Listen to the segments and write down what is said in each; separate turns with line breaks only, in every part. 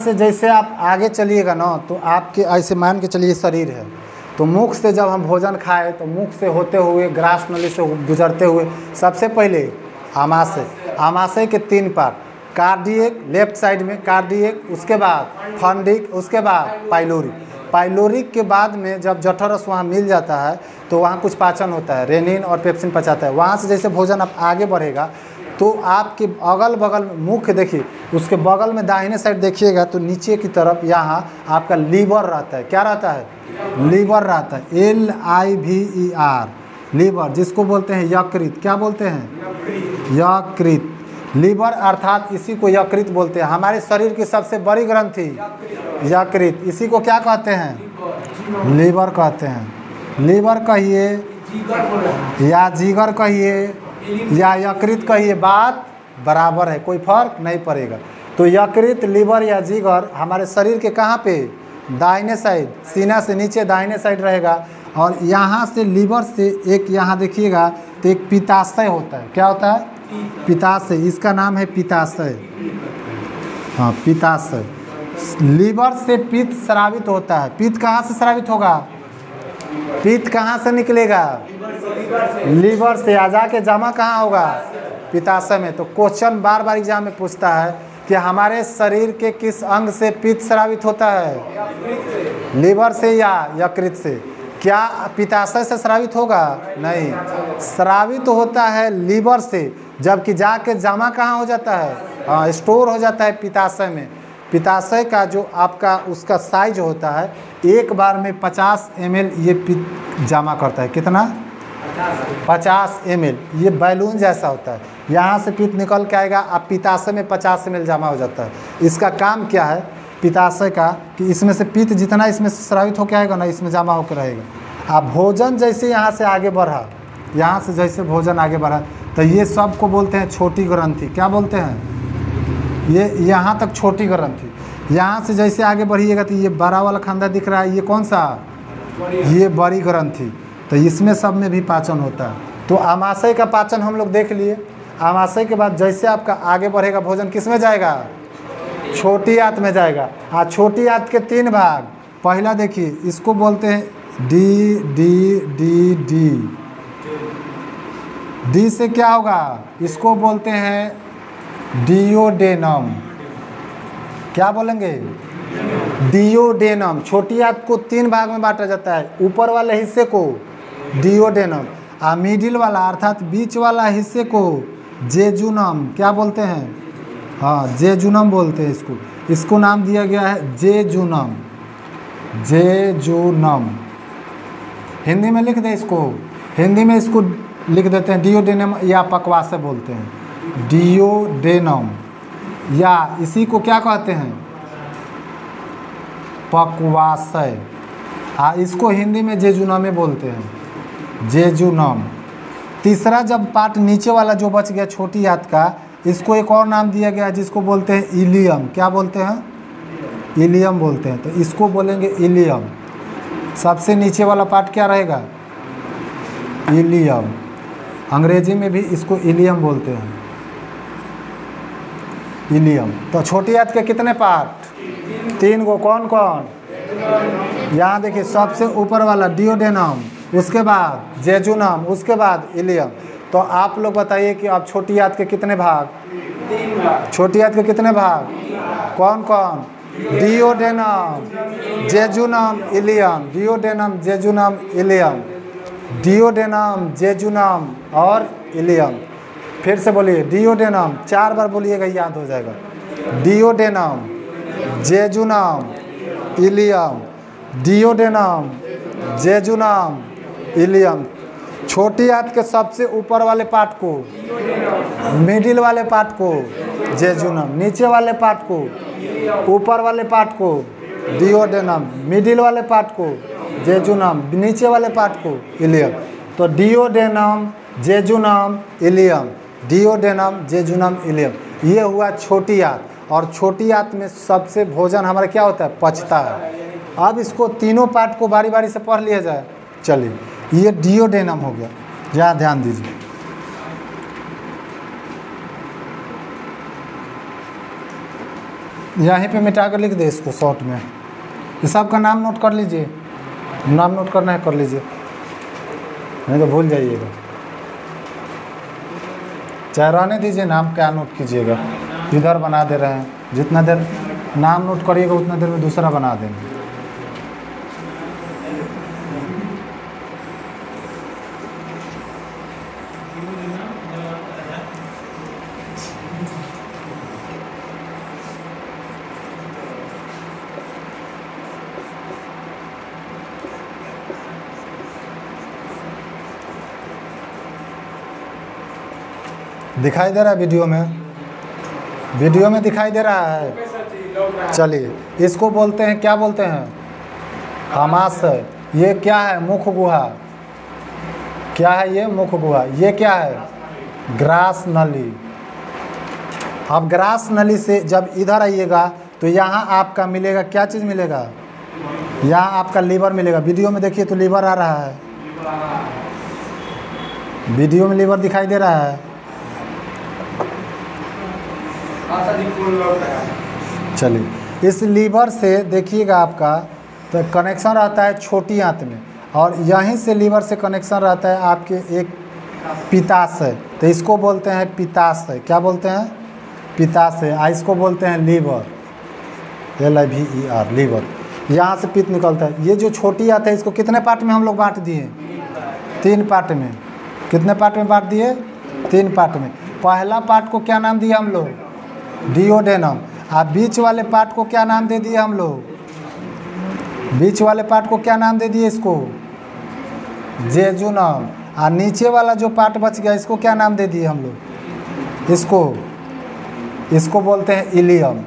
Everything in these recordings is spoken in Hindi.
से जैसे आप आगे चलिएगा ना तो आपके ऐसे मान के चलिए शरीर है, तो मुख से जब हम भोजन खाए तो मुख से होते हुए ग्रास नली से गुजरते हुए सबसे पहले आमाशय, आमाशय के 3 पार्ट, कार्डियक लेफ्ट साइड में कार्डियक, उसके बाद फंडिक, उसके बाद पाइलोरिक। पाइलोरिक के बाद में जब जठरस वहाँ मिल जाता है तो वहाँ कुछ पाचन होता है, रेनिन और पेप्सिन पचाता है। वहाँ से जैसे भोजन आप आगे बढ़ेगा तो आपके अगल बगल मुख देखिए, उसके बगल में दाहिने साइड देखिएगा तो नीचे की तरफ यहाँ आपका लीवर रहता है। क्या रहता है? लीवर रहता है, LIVER, लीवर, जिसको बोलते हैं यकृत। क्या बोलते हैं? यकृत। लीवर अर्थात इसी को यकृत बोलते हैं। हमारे शरीर की सबसे बड़ी ग्रंथि यकृत, इसी को क्या कहते हैं? लीवर कहते हैं। लीवर कहिए या जिगर कहिए या यकृत कहिए, बात बराबर है, कोई फर्क नहीं पड़ेगा। तो यकृत, लीवर या जिगर हमारे शरीर के कहाँ पे? दाहिने साइड, सीना से नीचे दाहिने साइड रहेगा। और यहाँ से लीवर से एक यहाँ देखिएगा तो एक पित्ताशय होता है। क्या होता है? पित्ताशय, इसका नाम है पित्ताशय। हाँ, पित्ताशय। लीवर से पित्त स्रावित होता है। पित्त कहाँ से स्रावित होगा? पित्त कहाँ से निकलेगा? लीवर से। आ जाके जमा कहाँ होगा? पित्ताशय में। तो क्वेश्चन बार बार एग्जाम में पूछता है कि हमारे शरीर के किस अंग से पित्त स्रावित होता है? लीवर से या यकृत से? क्या पित्ताशय से स्रावित होगा? नहीं, स्रावित होता है लीवर से, जबकि जाके जमा कहाँ हो जाता है? हाँ, स्टोर हो जाता है पित्ताशय में। पित्ताशय का जो आपका उसका साइज होता है, एक बार में 50 ml ये पित्त जमा करता है। कितना? 50 ml। ये बैलून जैसा होता है, यहाँ से पित्त निकल के आएगा, अब पित्ताशय में 50 ml जमा हो जाता है। इसका काम क्या है पित्ताशय का? कि इसमें से पित्त जितना इसमें स्रावित होकर आएगा ना, इसमें जमा होकर रहेगा। अब भोजन जैसे यहाँ से आगे बढ़ा, यहाँ से जैसे भोजन आगे बढ़ा तो ये सब को बोलते हैं छोटी ग्रंथि। क्या बोलते हैं? ये यहाँ तक छोटी ग्रंथि। यहाँ से जैसे आगे बढ़िएगा तो ये बड़ा वाला खंदा दिख रहा है, ये कौन सा? ये बड़ी ग्रंथि। तो इसमें सब में भी पाचन होता है। तो आमाशय का पाचन हम लोग देख लिए। आमाशय के बाद जैसे आपका आगे बढ़ेगा भोजन किस में जाएगा? छोटी आंत में जाएगा। हाँ, छोटी आंत के 3 भाग। पहला देखिए, इसको बोलते हैं D D D D. D से क्या होगा? इसको बोलते हैं डियोडेनम। क्या बोलेंगे? डियोडेनम। छोटी आंत को 3 भाग में बांटा जाता है। ऊपर वाले हिस्से को डियोडेनम, और मिडिल वाला अर्थात बीच वाला हिस्से को जेजुनम। क्या बोलते हैं? हाँ, जेजुनम बोलते हैं इसको। इसको नाम दिया गया है जेजुनम। जेजुनम हिंदी में लिख दें इसको, हिंदी में इसको लिख देते हैं डियोडेनम या पक्वाशय बोलते हैं। डियोडेनम, या इसी को क्या कहते हैं? पक्वाशय। हाँ, इसको हिंदी में जेजुनम बोलते हैं, जेजुनम। तीसरा जब पार्ट नीचे वाला जो बच गया छोटी आंत का, इसको एक और नाम दिया गया है जिसको बोलते हैं इलियम। क्या बोलते हैं? इलियम बोलते हैं। तो इसको बोलेंगे इलियम। सबसे नीचे वाला पार्ट क्या रहेगा? इलियम। अंग्रेजी में भी इसको इलियम बोलते हैं, इलियम। तो छोटी आंत के कितने पार्ट? 3 गो। कौन कौन? यहाँ देखिए, सबसे ऊपर वाला डियोडेनम, उसके बाद जेजुनम, उसके बाद इलियम। तो आप लोग बताइए कि अब छोटी आंत के कितने भाग?
3 भाग।
छोटी आंत के कितने भाग? कौन कौन? Duodenum, jejunum, ileum. Duodenum, jejunum, ileum. Duodenum, jejunum और इलियम। फिर से बोलिए, डियोडेनम 4 बार बोलिएगा, याद हो जाएगा। Duodenum, jejunum, ileum. Duodenum, jejunum, ileum. छोटी आंत के सबसे ऊपर वाले पार्ट को, मिडिल वाले पार्ट को जेजुनम, नीचे वाले पार्ट को, ऊपर वाले पार्ट को डियोडेनम, मिडिल वाले पार्ट को जेजुनम, नीचे वाले पार्ट को इलियम। तो डियोडेनम, jejunum, ileum. Duodenum, jejunum, ilium, ये हुआ छोटी आंत। और छोटी आंत में सबसे भोजन हमारा क्या होता है? पचता है। अब इसको तीनों पार्ट को बारी बारी से पढ़ लिया जाए। चलिए, ये डियोडेनम हो गया, यहाँ ध्यान दीजिए। यहीं पे मिटा कर लिख दे इसको शॉर्ट में। ये सब का नाम नोट कर लीजिए, नाम नोट करना है कर लीजिए, नहीं तो भूल जाइएगा। चाहे रहने दीजिए, नाम क्या नोट कीजिएगा। इधर बना दे रहे हैं, जितना देर नाम नोट करिएगा उतना देर में दूसरा बना देंगे। दिखाई दे रहा है वीडियो में? वीडियो में दिखाई दे रहा है? चलिए, इसको बोलते हैं, क्या बोलते हैं? आमाशय। ये क्या है? मुख गुहा। क्या है ये? मुख गुहा। ये क्या है? ग्रास नली। अब ग्रास नली से जब इधर आइएगा तो यहाँ आपका मिलेगा, क्या चीज़ मिलेगा? यहाँ आपका लीवर मिलेगा। वीडियो में देखिए तो लीवर आ रहा है, वीडियो में लीवर दिखाई दे रहा है। चलिए, इस लीवर से देखिएगा आपका तो कनेक्शन रहता है छोटी आंत में, और यहीं से लीवर से कनेक्शन रहता है आपके एक पित्ताशय। तो इसको बोलते हैं पित्ताशय। क्या बोलते हैं? पित्ताशय। इसको बोलते हैं लीवर, LIVER, लीवर। यहाँ से पित्त निकलता है। ये जो छोटी आंत है इसको कितने पार्ट में हम लोग बांट दिए? 3 पार्ट में। कितने पार्ट में बांट दिए? 3 पार्ट में। पहला पार्ट को क्या नाम दिया हम लोग? डिओडेनम। आप बीच वाले पार्ट को क्या नाम दे दिए हम लोग? बीच वाले पार्ट को क्या नाम दे दिए इसको? जेजुनम। और नीचे वाला जो पार्ट बच गया इसको क्या नाम दे दिए हम लोग? इसको बोलते हैं इलियम,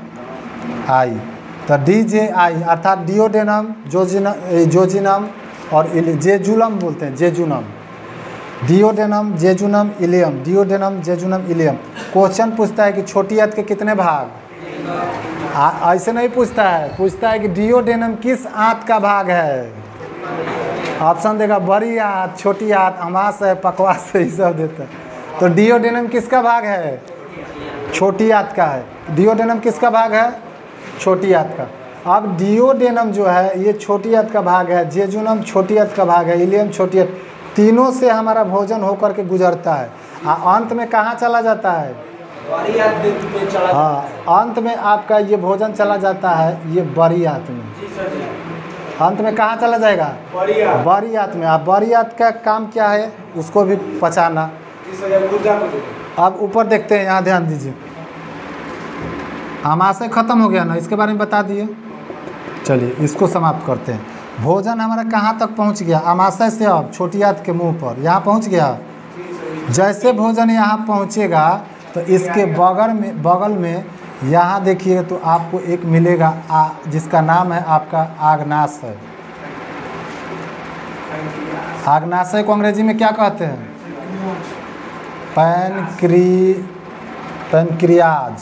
आई। तो DJI अर्थात डिओडेनम, जोजिनम और जेजुलम बोलते हैं, jejunum. Duodenum, jejunum, ileum. Duodenum, jejunum, ileum. Question पूछता है कि छोटी आंत के कितने भाग? ऐसे नहीं पूछता है, पूछता है कि डिओडेनम किस आंत का भाग है। ऑप्शन देगा बड़ी आंत, छोटी आंत, आमाशय, पकवास, ये सब देता है। तो डिओडेनम किसका भाग है? छोटी आंत का है। डिओडेनम किसका भाग है? छोटी आंत का। अब डिओडेनम जो है ये छोटी आंत का भाग है, जेजुनम छोटी आंत का भाग है, इलियम छोटी आंत। तीनों से हमारा भोजन होकर के गुजरता है। अंत में कहाँ चला जाता है? हाँ, अंत में आपका ये भोजन चला जाता है ये बड़ी आंत में। अंत में कहाँ चला जाएगा? बड़ी आंत में। आप बड़ी आंत का काम क्या है? उसको भी पचाना। अब ऊपर देखते हैं, यहाँ ध्यान दीजिए। आमाशय खत्म हो गया ना, इसके बारे में बता दिए। चलिए इसको समाप्त करते हैं। भोजन हमारा कहाँ तक पहुँच गया? आमाशय से अब छोटी आंत के मुंह पर, यहाँ पहुँच गया। जैसे भोजन यहाँ पहुँचेगा तो इसके बगल में यहाँ देखिए तो आपको एक मिलेगा जिसका नाम है आपका आग्नाशय। आग्नाशय को अंग्रेजी में क्या कहते हैं? पैनक्रियाज।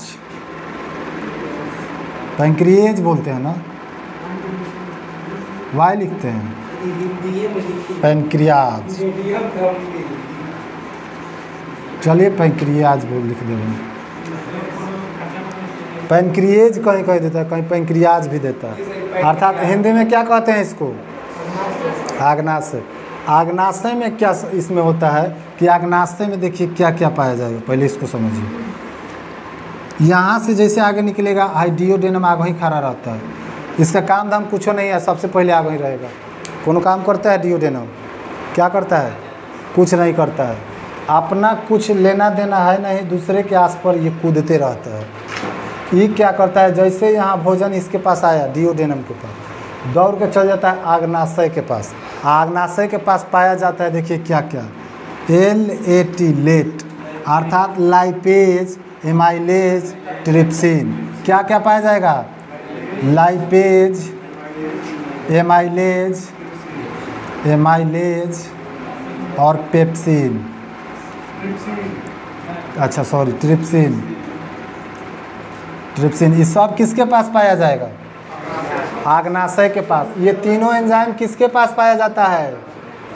पैनक्रिएज बोलते हैं ना, वाई लिखते हैं, पैनक्रियाज। चलिए पैनक्रियाज बोल लिख दे रहे हैं। पैनक्रिएज कहीं कह देता है, कहीं पैनक्रियाज भी देता है। अर्थात हिंदी में क्या कहते हैं इसको? आग्नाशय। आग्नाशय में क्या इसमें होता है कि आग्नाशय में देखिए क्या क्या पाया जाएगा, पहले इसको समझिए। यहाँ से जैसे आगे निकलेगा डिओडेनम आगे ही खड़ा रहता है। इसका काम धाम कुछ नहीं है, सबसे पहले आगे ही रहेगा। कौन काम करता है डिओडेनम? क्या करता है? कुछ नहीं करता है। अपना कुछ लेना देना है नहीं, दूसरे के आस पर ये कूदते रहता है। ये क्या करता है? जैसे यहाँ भोजन इसके पास आया डिओडेनम के पास, दौड़ के चल जाता है आग्नाशय के पास। आग्नाशय के पास पाया जाता है देखिए क्या क्या, LAT, लेट, अर्थात लाइपेज, एमाइलेज, ट्रिप्सिन। क्या क्या पाया जाएगा? लाइपेज, एमाइलेज और पेप्सिन। अच्छा सॉरी, ट्रिप्सिन। ये सब किसके पास पाया जाएगा? आग्नाशय के पास। ये तीनों एंजाइम किसके पास पाया जाता है?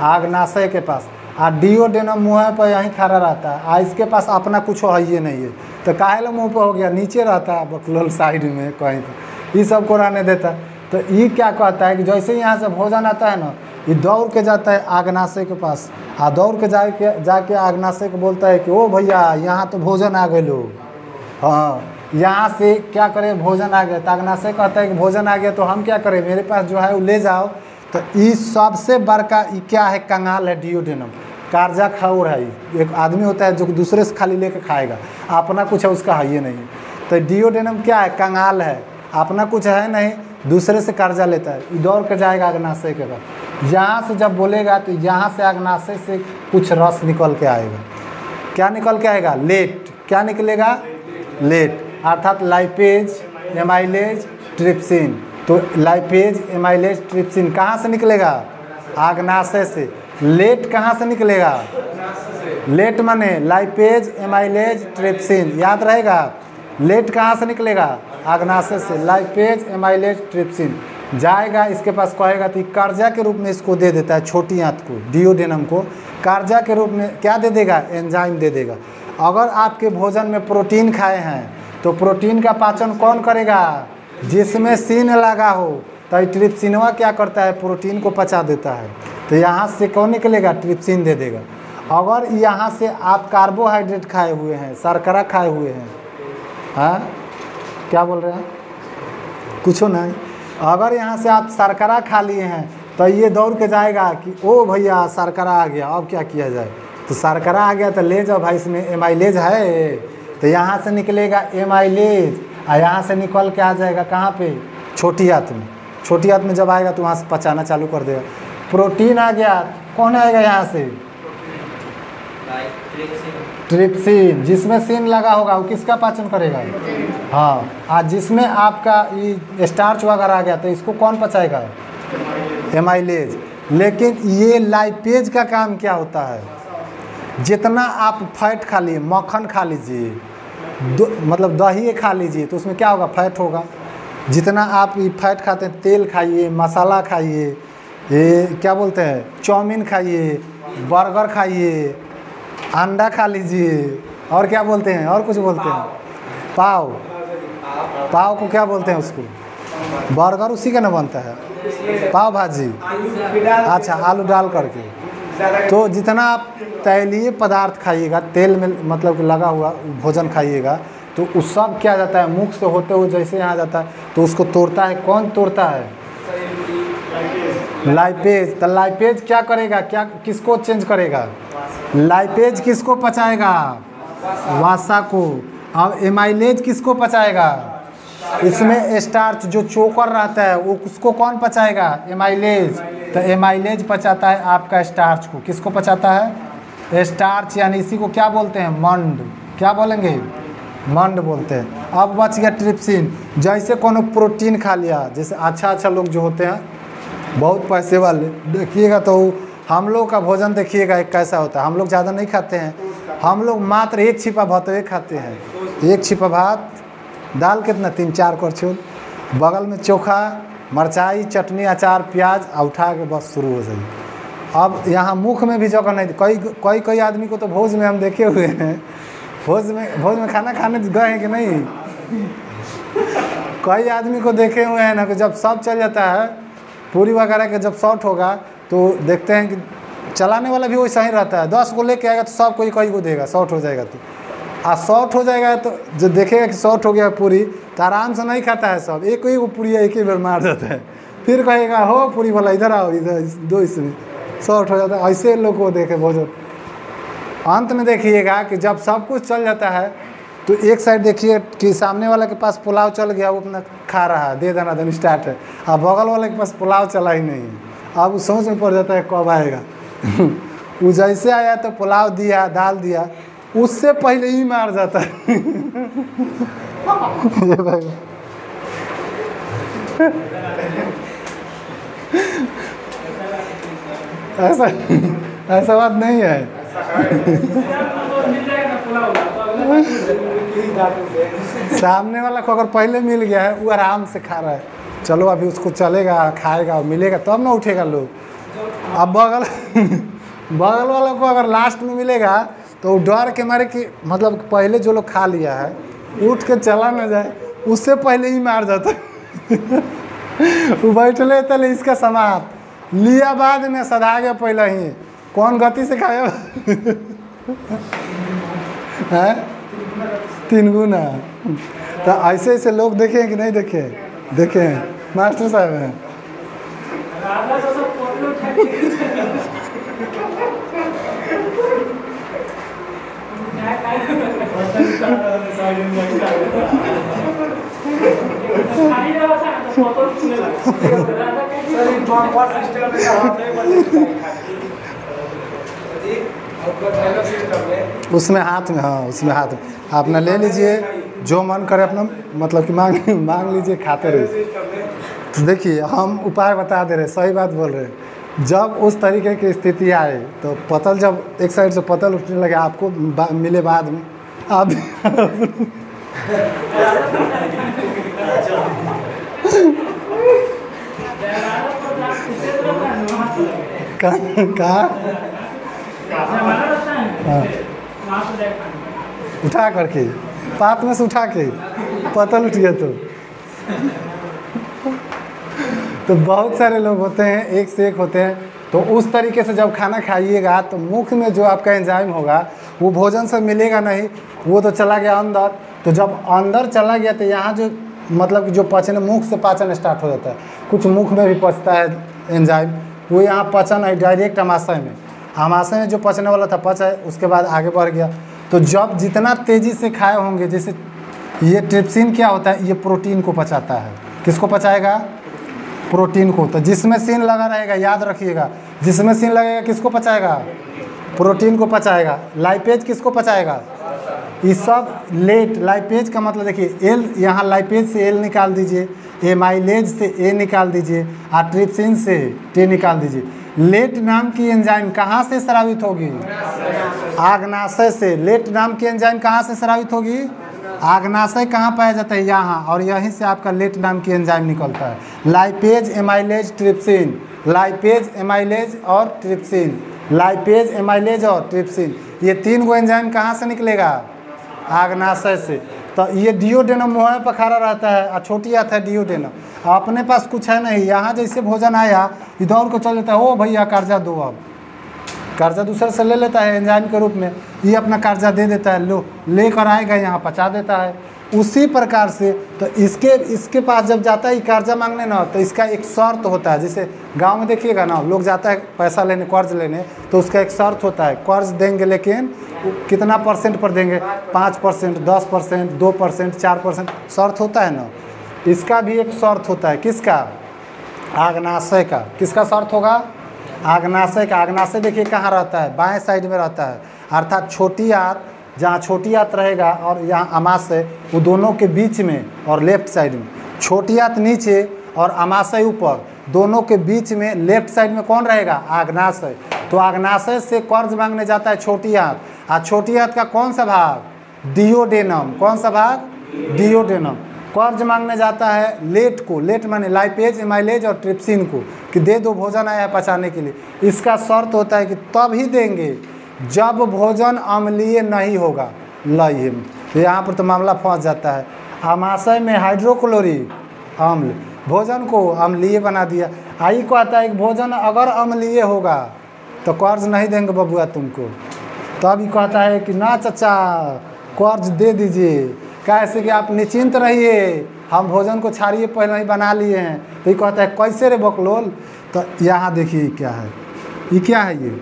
आग्नाशय के पास। और डिओडेनम मुँह पर यहीं खड़ा रहता है। इसके पास अपना कुछ है ही नहीं है। तो काहे मुँह पर हो गया, नीचे रहता है बकलोल साइड में कहीं पर, ये सबको रहने देता। तो ये क्या कहता है कि जैसे ही यहाँ से भोजन आता है ना, ये दौड़ के जाता है आग्नाशय के पास, दौड़ के जाके आग्नाशय को बोलता है कि ओ भैया यहाँ तो भोजन आ गए लोग, हाँ यहाँ से क्या करें, भोजन आ गया। तो आग्नाशय कहता है कि भोजन आ गया तो हम क्या करें, मेरे पास जो है वो ले जाओ। तो ये सबसे बड़का ये क्या है, कंगाल है, डिओडेनम, कार्जा खाउर है। एक आदमी होता है जो दूसरे से खाली लेके खाएगा, अपना कुछ है उसका है ये नहीं। तो डिओडेनम क्या है, कंगाल है, अपना कुछ है नहीं, दूसरे से कर्जा लेता है। दौड़ के जाएगा अग्नाशय के पास, यहाँ से जब बोलेगा तो यहाँ से अग्नाशय से कुछ रस निकल के आएगा। क्या निकल के आएगा, लेट। क्या निकलेगा, लेट, अर्थात लाइपेज, एमाइलेज, ट्रिप्सिन। तो लाइपेज, एमाइलेज, ट्रिप्सिन कहाँ से निकलेगा, अग्नाशय से। लेट कहाँ से निकलेगा, लेट माने लाइपेज, एमाइलेज, ट्रिप्सिन, याद रहेगा। लेट कहाँ से निकलेगा, अग्नाशय से, लाइपेज, एमाइलेज, ट्रिप्सिन जाएगा इसके पास, कहेगा तो कर्जा के रूप में इसको दे देता है, छोटी आंत को, डिओडेनम को कर्जा के रूप में क्या दे देगा, एंजाइम दे देगा। अगर आपके भोजन में प्रोटीन खाए हैं तो प्रोटीन का पाचन कौन करेगा, जिसमें सीन लगा हो। तो ट्रिप्सिनवा क्या करता है, प्रोटीन को पचा देता है। तो यहाँ से कौन निकलेगा, ट्रिप्सिन दे देगा। अगर यहाँ से आप कार्बोहाइड्रेट खाए हुए हैं, शर्करा खाए हुए हैं, हाँ क्या बोल रहे हैं, कुछ नहीं, अगर यहाँ से आप शर्करा खा लिए हैं तो ये दौड़ के जाएगा कि ओ भैया शर्करा आ गया, अब क्या किया जाए। तो शर्करा आ गया तो ले जाओ भाई, इसमें एमाइलेज है। तो यहाँ से निकलेगा एमाइलेज, और यहाँ से निकल के आ जाएगा कहाँ पे, छोटी आंत में। छोटी आंत में जब आएगा तो वहाँ से पचाना चालू कर देगा। प्रोटीन आ गया, कौन आएगा यहाँ से, ट्रिप्सिन, जिसमें सीन लगा होगा वो किसका पाचन करेगा, हाँ। आज जिसमें आपका ये स्टार्च वगैरह आ गया तो इसको कौन पचाएगा, एमाइलेज। लेकिन ये लाइपेज का काम क्या होता है, जितना आप फैट खा लिए, मक्खन खा लीजिए, मतलब दही खा लीजिए, तो उसमें क्या होगा, फैट होगा। जितना आप ये फैट खाते हैं, तेल खाइए, मसाला खाइए, ये क्या बोलते हैं, चाउमीन खाइए, बर्गर खाइए, अंडा खा लीजिए, और क्या बोलते हैं, और कुछ बोलते हैं, पाव, पाव को क्या बोलते हैं उसको, बर्गर उसी का ना बनता है, पाव भाजी, अच्छा आलू डाल करके। तो जितना आप तैलीय पदार्थ खाइएगा, तेल में मतलब कि लगा हुआ भोजन खाइएगा, तो उस सब क्या जाता है, मुख से होते हुए जैसे यहाँ जाता है तो उसको तोड़ता है, कौन तोड़ता है, लाइपेज। तो लाइपेज क्या करेगा, क्या किसको चेंज करेगा, लाइपेज किसको पचाएगा, वासा को। अब एमाइलेज किसको पचाएगा, इसमें स्टार्च जो चोकर रहता है वो उसको कौन पचाएगा, एमाइलेज। तो एमाइलेज पचाता है आपका स्टार्च को, किसको पचाता है, स्टार्च, यानी इसी को क्या बोलते हैं, मंड, क्या बोलेंगे, मंड बोलते हैं। अब बच गया ट्रिप्सिन। जैसे कोनो प्रोटीन खा लिया, जैसे अच्छा लोग जो होते हैं बहुत पैसे वाले, देखिएगा तो हम लोग का भोजन देखिएगा एक कैसा होता है। हम लोग ज़्यादा नहीं खाते हैं, हम लोग मात्र एक छिपा भात खाते हैं, एक छिपा भात, दाल कितना, 3-4 करछुल, बगल में चोखा, मरचाई, चटनी, अचार, प्याज, उठा के बस शुरू हो जाए। अब यहाँ मुख में भी जगह नहीं। कई आदमी को तो भोज में हम देखे हुए हैं, भोज में खाना खाने गए हैं कि नहीं, कई आदमी को देखे हुए हैं ना कि जब सब चल जाता है, पूरी वगैरह के जब शॉर्ट होगा तो देखते हैं कि चलाने वाला भी वैसा ही रहता है, 10 को लेके आएगा तो सब कोई कई को देगा, शॉर्ट हो जाएगा तो, शॉर्ट हो जाएगा तो जो देखेगा कि शॉर्ट हो गया पूरी, तो आराम से नहीं खाता है सब, एक ही वो पूरी एक ही बार मार देता है, फिर कहेगा हो पूरी वाला इधर आओ, इधर दो, इसमें शॉर्ट हो जाता है। ऐसे लोग को देखे भोजन। अंत में देखिएगा कि जब सब कुछ चल जाता है तो एक साइड देखिए कि सामने वाला के पास पुलाव चल गया, वो अपना खा रहा है, दे देना देन स्टार्ट है, अब बगल वाले के पास पुलाव चला ही नहीं है। अब वो सोच में पड़ जाता है कब आएगा वो जैसे आया तो पुलाव दिया, दाल दिया, उससे पहले ही मार जाता है ऐसा बात नहीं है सामने वाला को अगर पहले मिल गया है वो आराम से खा रहा है, चलो अभी उसको चलेगा, खाएगा, मिलेगा तब ना उठेगा लोग। अब बगल वाला को अगर लास्ट में मिलेगा तो वो डर के मारे कि मतलब पहले जो लोग खा लिया है उठ के चला न जाए, उससे पहले ही मार जाता वो बैठले तले इसका समाप्त लिया, बाद में सधा गया पहले ही, कौन गति से खाया है 3 गुना। तो ऐसे ऐसे लोग देखे कि नहीं देखे? देखे हैं मास्टर साहब हैं। उसमें हाथ में, हाँ उसमें हाथ में आप ना ले लीजिए, जो मन करे अपना मतलब कि मांग लीजिए, खाते रहिए। देखिए हम उपाय बता दे रहे, सही बात बोल रहे। जब उस तरीके की स्थिति आए तो पतल, जब एक साइड से पतल उठने लगे आपको मिले बाद में आप कहाँ उठा करके पात में से उठा के पतल उठ गया तो बहुत सारे लोग होते हैं, एक से एक होते हैं। तो उस तरीके से जब खाना खाइएगा तो मुख में जो आपका एंजाइम होगा वो भोजन से मिलेगा नहीं, वो तो चला गया अंदर। तो जब अंदर चला गया तो यहाँ जो मतलब कि जो पचने, मुख से पाचन स्टार्ट हो जाता है, कुछ मुख में भी पचता है एंजाइम, वो यहाँ पचन है डायरेक्ट आमाशय में। आमाशय में जो पचने वाला था पचा है, उसके बाद आगे बढ़ गया। तो जब जितना तेज़ी से खाए होंगे, जैसे ये ट्रिप्सिन क्या होता है, ये प्रोटीन को पचाता है। किसको पचाएगा? प्रोटीन को। तो जिसमें सीन लगा रहेगा याद रखिएगा, जिसमें सीन लगेगा किसको पचाएगा? प्रोटीन को पचाएगा। लाइपेज किसको पचाएगा? ये सब लेट, लाइपेज का मतलब देखिए एल, यहाँ लाइपेज से एल निकाल दीजिए, एमाइलेज से ए निकाल दीजिए, और ट्रिप्सिन से टी निकाल दीजिए। लेट नाम की एंजाइम कहाँ से स्रावित होगी? आग्नाशय से। लेट नाम की एंजाइम कहाँ से स्रावित होगी? आग्नाशय कहाँ पाया जाता है? यहाँ। और यहीं से आपका लेट नाम की एंजाइम निकलता है। Lipase, amylase, trypsin, lipase, amylase और ट्रिप्सिन, लाइपेज, एमाइलेज और ट्रिप्सिन, ये 3 गो एंजाइम कहाँ से निकलेगा? आग्नाशय से। तो ये डिओडेनम मुँह में पखारा रहता है और छोटी आता है डिओडेनम। अपने पास कुछ है नहीं, यहाँ जैसे भोजन आया इधर को चल लेता है, ओ भैया कर्जा दो, अब कर्जा दूसरे से ले लेता है एंजाइम के रूप में, ये अपना कर्जा दे देता है, लो लेकर आएगा यहाँ पचा देता है। उसी प्रकार से तो इसके पास जब जाता है कर्जा मांगने ना, तो इसका एक शर्त होता है। जैसे गांव में देखिएगा ना, लोग जाता है पैसा लेने, कर्ज लेने, तो उसका एक शर्त होता है, कर्ज देंगे लेकिन कितना % पर देंगे? 5%, 10%, 2%, 4% शर्त होता है ना। इसका भी एक शर्त होता है, किसका? आग्नाशय का। किसका शर्त होगा? आग्नाशय का। आग्नाशय देखिए कहाँ रहता है? बाएं साइड में रहता है, अर्थात छोटी आंत, जहाँ छोटी आंत रहेगा और यहाँ आमाशय, वो दोनों के बीच में, और लेफ्ट साइड में छोटी आंत नीचे और आमाशय ऊपर, दोनों के बीच में लेफ्ट साइड में कौन रहेगा? आग्नाशय। तो आग्नाशय से कर्ज मांगने जाता है छोटी आंत, और छोटी आंत का कौन सा भाग? डिओडेनम। कौन सा भाग? डिओडेनम। कर्ज मांगने जाता है लेट को, लेट माने लाइपेज, एमाइलेज और ट्रिप्सिन को, कि दे दो, भोजन आया है पचाने के लिए। इसका शर्त होता है कि तब ही देंगे जब भोजन अम्लीय नहीं होगा। लाइए तो यहाँ पर तो मामला फंस जाता है। आमाशय में हाइड्रोक्लोरिक अम्ल भोजन को अम्लीय बना दिया। आई को आता है कि भोजन अगर अम्लीय होगा तो कर्ज नहीं देंगे बबुआ तुमको। तब ही कहता है कि ना चाचा कर्ज दे दीजिए, कैसे कि आप निश्चिंत रहिए, हम भोजन को छाड़िए पहले ही बना लिए हैं। तो ये कहता है कैसे रे बकलोल? तो यहाँ देखिए क्या है, ये क्या है? ये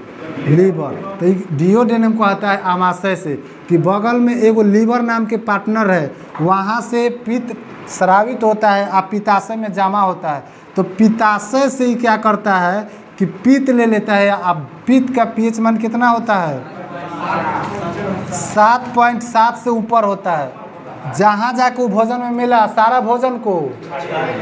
लीवर। तो डिओडेनम को आता है आमाशय से, कि बगल में एगो लीवर नाम के पार्टनर है, वहाँ से पित्त स्रावित होता है, आप पित्ताशय में जमा होता है। तो पित्ताशय से ही क्या करता है कि पित्त ले लेता है। अब पित्त का पीएच मान कितना होता है? 7.7 से ऊपर होता है। जहाँ जाके वो भोजन में मिला, सारा भोजन को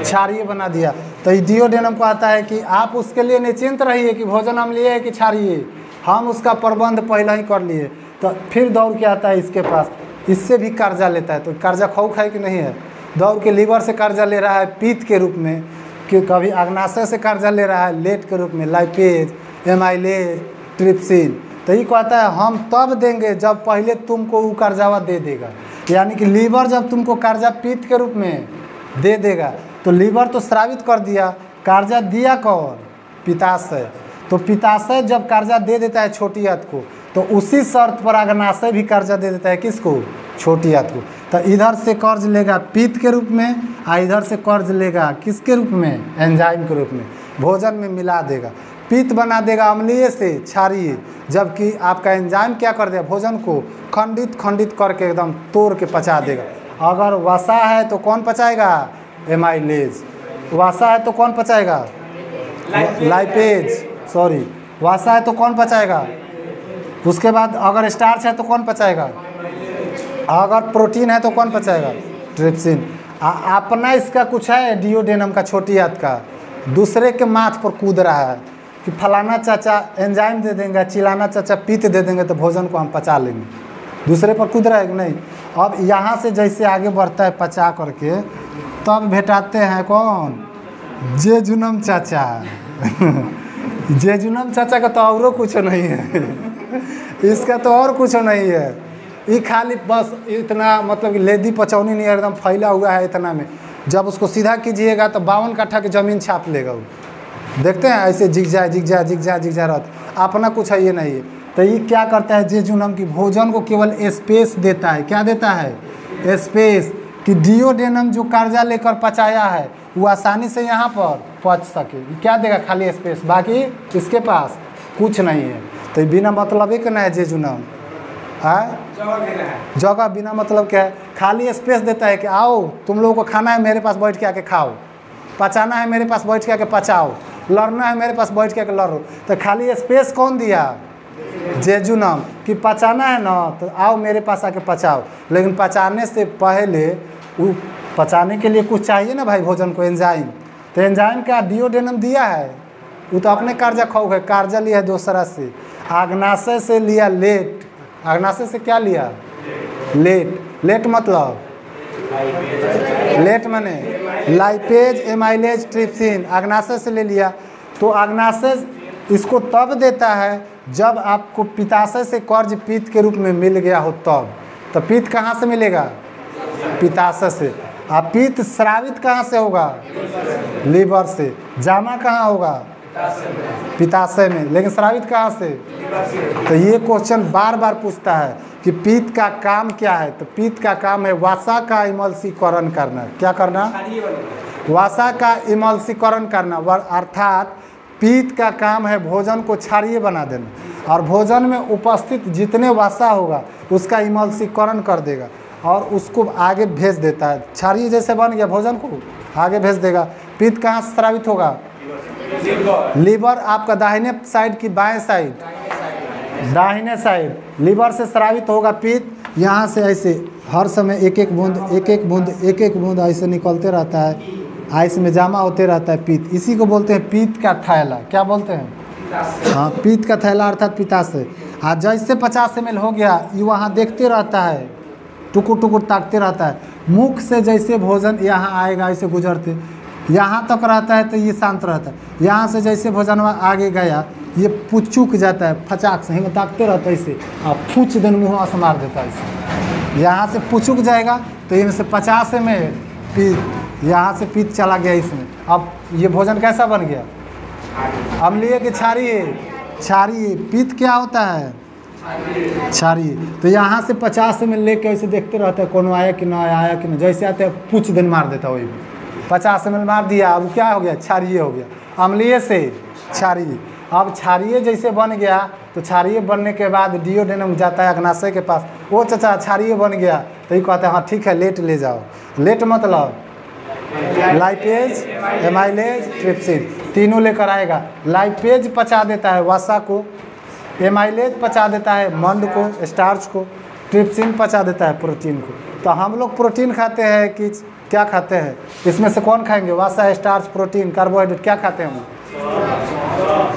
क्षारीय बना दिया। तो डिओडेनम को आता है कि आप उसके लिए निश्चिंत रहिए कि भोजन अम्लीय है कि क्षारीय, हम उसका प्रबंध पहले ही कर लिए। तो फिर दौड़ के आता है इसके पास, इससे भी कर्जा लेता है। तो कर्जा खौफ है कि नहीं है? दौड़ के लीवर से कर्जा ले रहा है पित्त के रूप में, कि कभी आग्नाशय से कर्जा ले रहा है लेट के रूप में, लाइपेज, एमाइलेज, ट्रिप्सिन। तो ये कहता है हम तब देंगे जब पहले तुमको वो कर्जावा दे देगा। यानी कि लीवर जब तुमको कर्जा पित्त के रूप में दे देगा तो लीवर तो स्रावित कर दिया, कर्जा दिया कौन? पित्ताशय। तो पित्ताशय जब कर्जा दे देता है छोटी आंत को तो उसी शर्त पर अग्नाशय भी कर्जा दे देता है किसको? छोटी आंत को। तो इधर से कर्ज लेगा पित्त के रूप में और इधर से कर्ज लेगा किसके रूप में? एंजाइम के रूप में, भोजन में मिला देगा। पित्त बना देगा अम्लीय से क्षारीय, जबकि आपका एंजाइम क्या कर देगा? भोजन को खंडित खंडित करके एकदम तोड़ के पचा देगा। अगर वसा है तो कौन पचाएगा? एमाइलेज। वसा है तो कौन पचाएगा? लाइपेज। सॉरी, वसा है तो कौन पचाएगा? उसके बाद अगर स्टार्च है तो कौन पचाएगा? अगर प्रोटीन है तो कौन पचाएगा? ट्रिप्सिन। अपना इसका कुछ है डिओडेनम का छोटी आंत का, दूसरे के माथ पर कूद रहा है कि फलाना चाचा एंजाइम दे देंगे, चिलाना चाचा पित्त दे देंगे तो भोजन को हम पचा लेंगे। दूसरे पर कूद रहा है कि नहीं? अब यहाँ से जैसे आगे बढ़ता है पचा करके, तब भेटाते हैं कौन? जेजुनम चाचा। जेजुनम चाचा का तो और कुछ नहीं है, इसका तो और कुछ नहीं है। ये खाली बस इतना, मतलब कि लेदी पचौनी नहीं, एकदम फैला हुआ है इतना में। जब उसको सीधा कीजिएगा तो 52 कट्ठा की ज़मीन छाप लेगा वो। देखते हैं ऐसे जिग जा रहता, अपना कुछ है ये नहीं है। तो ये क्या करता है? जेजुनम की भोजन को केवल स्पेस देता है। क्या देता है? स्पेस, कि डिओडेनम जो कर्जा लेकर पचाया है वो आसानी से यहाँ पर पच सके। क्या देगा? खाली स्पेस, बाकी इसके पास कुछ नहीं है। तो ये बिना मतलब ही करना है जेजुनम है, जगह बिना मतलब क्या है? खाली स्पेस देता है कि आओ तुम लोगों को खाना है मेरे पास बैठ के आके खाओ, पचाना है मेरे पास बैठ के आके पचाओ, लड़ना है मेरे पास बैठ के आके लड़ो। तो खाली स्पेस कौन दिया? जेजुनम, कि पचाना है ना तो आओ मेरे पास आके पचाओ। लेकिन पचाने से पहले वो पचाने के लिए कुछ चाहिए ना भाई भोजन को, एंजाइम। तो एंजाइम का डिओडेनम दिया है, वो तो अपने कर्जा खाओ है, कर्जा लिया है दूसरा से। अग्नाशय से लिया लेट। अग्नाशय से क्या लिया? लेट। लेट मतलब लेट माने लाइपेज, एमाइलेज, ट्रिप्सिन। अग्नाशय से ले लिया। तो अग्नाशय इसको तब देता है जब आपको पित्ताशय से कर्ज पित्त के रूप में मिल गया हो तब। तो पित्त कहाँ से मिलेगा? पित्ताशय से। और पित्त स्रावित कहाँ से होगा? लीवर से। जामा कहाँ होगा? पित्ताशय में। लेकिन स्रावित कहाँ से? तो ये क्वेश्चन बार बार पूछता है कि पित्त का काम क्या है? तो पित्त का काम है वसा का इमल्सीकरण करना। क्या करना? वसा का इमल्सीकरण करना। अर्थात पित्त का काम है भोजन को क्षारीय बना देना, और भोजन में उपस्थित जितने वसा होगा उसका इमल्सीकरण कर देगा और उसको आगे भेज देता है। क्षारीय जैसे बन गया भोजन को आगे भेज देगा। पित्त कहाँ से स्रावित होगा? लीवर। आपका दाहिने साइड की बाएं साइड? दाहिने साइड। लीवर से स्रावित होगा पित्त। यहाँ से ऐसे हर समय एक एक बूंद ऐसे निकलते रहता है, आइस में जमा होते रहता है पित्त। इसी को बोलते हैं पित्त का थैला। क्या बोलते हैं? हाँ, पित्त का थैला अर्थात पित्ताशय। आज जैसे 50 ml हो गया, ये वहाँ देखते रहता है, टुकुर टुकुर ताकते रहता है। मुख से जैसे भोजन यहाँ आएगा ऐसे गुजरते यहाँ तक रहता है तो ये शांत रहता है। यहाँ से जैसे भोजन आगे गया ये पुचुक जाता है, फचाक से हिंग ताकते रहता है इसे, और फूच दिन मुँह से मार देता है इसे। यहाँ से पुचुक जाएगा तो इनमें से 50 ml पित्त, यहाँ से पित्त चला गया इसमें। अब ये भोजन कैसा बन गया? अम्लीय कि क्षारीय? क्षारीय। पित्त क्या होता है? क्षारीय। तो यहाँ से 50 ml लेके ऐसे देखते रहता है कौन आया कि ना आया कि ना। जैसे आते हैं कुछ दिन मार देता है, वही 50 ml मार दिया। अब क्या हो गया? क्षारीय हो गया। अम्लीय से क्षारीय। अब क्षारीय जैसे बन गया तो क्षारीय बनने के बाद डिओडेनम जाता है अग्नाशय के पास। वो चाचा क्षारीय बन गया तो ये कहते हैं हाँ ठीक है लेट ले जाओ। लेट मतलब लाइपेज, एमाइलेज, ट्रिप्सिन, तीनों लेकर आएगा। लाइपेज पचा देता है वसा को, एमाइलेज पचा देता है मंड को, स्टार्च को, ट्रिप्सिन पचा देता है प्रोटीन को। तो हम लोग प्रोटीन खाते हैं कि क्या खाते हैं? इसमें से कौन खाएंगे? वसा, स्टार्च, प्रोटीन, कार्बोहाइड्रेट। क्या खाते हैं हम?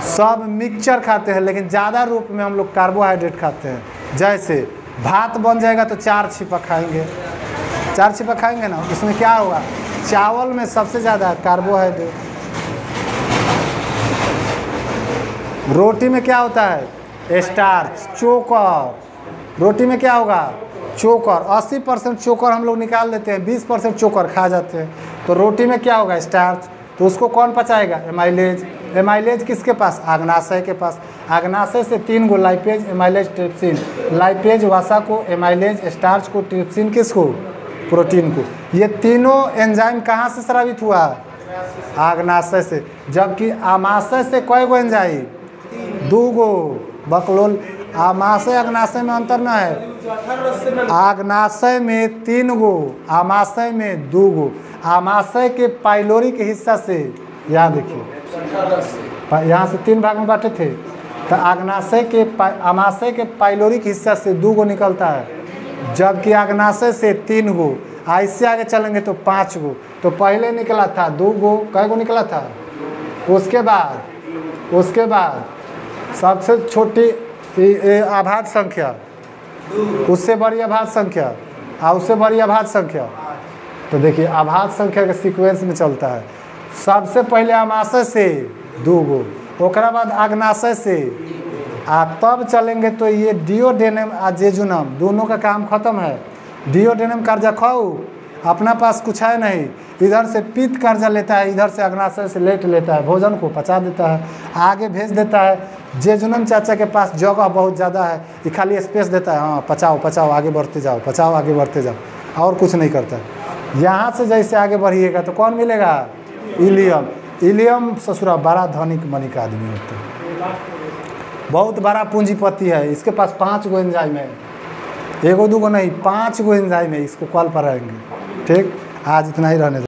सब मिक्सचर खाते हैं, लेकिन ज़्यादा रूप में हम लोग कार्बोहाइड्रेट खाते हैं। जैसे भात बन जाएगा तो 4 छिपा खाएंगे, 4 छिपा खाएंगे ना। इसमें क्या होगा? चावल में सबसे ज़्यादा कार्बोहाइड्रेट। रोटी में क्या होता है? स्टार्च, चोकर। रोटी में क्या होगा? चोकर। 80% चोकर हम लोग निकाल देते हैं, 20% चोकर खा जाते हैं। तो रोटी में क्या होगा? स्टार्च। तो उसको कौन पचाएगा? एमाइलेज। एमाइलेज किसके पास? आग्नाशय के पास। आग्नाशय से 3 गो लाइपेज, एमाइलेज, ट्रिप्सिन। लाइपेज वसा को, एमाइलेज स्टार्च को, ट्रिप्सिन किसको? प्रोटीन को। ये तीनों एंजाइम कहाँ से स्रावित हुआ? आग्नाशय से। जबकि आमाशय से कई गो एंजाइम? 2 गो। बकलोल। आमाशय आग्नाशय में अंतर न है। आग्नाशय में 3 गो, आमाशय में 2 गो। आमाशय के पाइलोरिक हिस्सा से, यहाँ देखिए यहाँ से 3 भाग में बांटे थे, तो आग्नाशय के आमाशय के पाइलोरिक हिस्सा से 2 गो निकलता है, जबकि आग्नाशय से 3 गो। ऐसे आगे चलेंगे तो 5 गो। तो पहले निकला था 2 गो, कै गो निकला था? उसके बाद सबसे छोटी आभाज्य संख्या, उससे बड़ी आभाज्य संख्या और उससे बड़ी आभाज्य संख्या। तो देखिए आभाज्य संख्या के सीक्वेंस में चलता है। सबसे पहले आमाशय से 2 गो, ओकरा बाद आग्नाशय से, तब चलेंगे तो ये डिओडेनम और जेजुनम दोनों का काम खत्म है। डिओडेनम कर्जा खाओ, अपना पास कुछ है नहीं, इधर से पित्त कर्जा लेता है, इधर से अग्नाशय से लेट लेता है, भोजन को पचा देता है, आगे भेज देता है। जेजुनम चाचा के पास जगह बहुत ज़्यादा है, ये खाली स्पेस देता है, हाँ पचाओ पचाओ आगे बढ़ते जाओ, पचाओ आगे बढ़ते जाओ, और कुछ नहीं करता। यहाँ से जैसे आगे बढ़िएगा तो कौन मिलेगा? इलियम। इलियम ससुरा बड़ा धनिक मनिक आदमी होता है, बहुत बड़ा पूंजीपति है, इसके पास 5 गो एंजाइम है, 1 2 नहीं 5 गो एंजाइम है, इसको कॉल पर रहेंगे। ठीक, आज इतना ही रहने दो।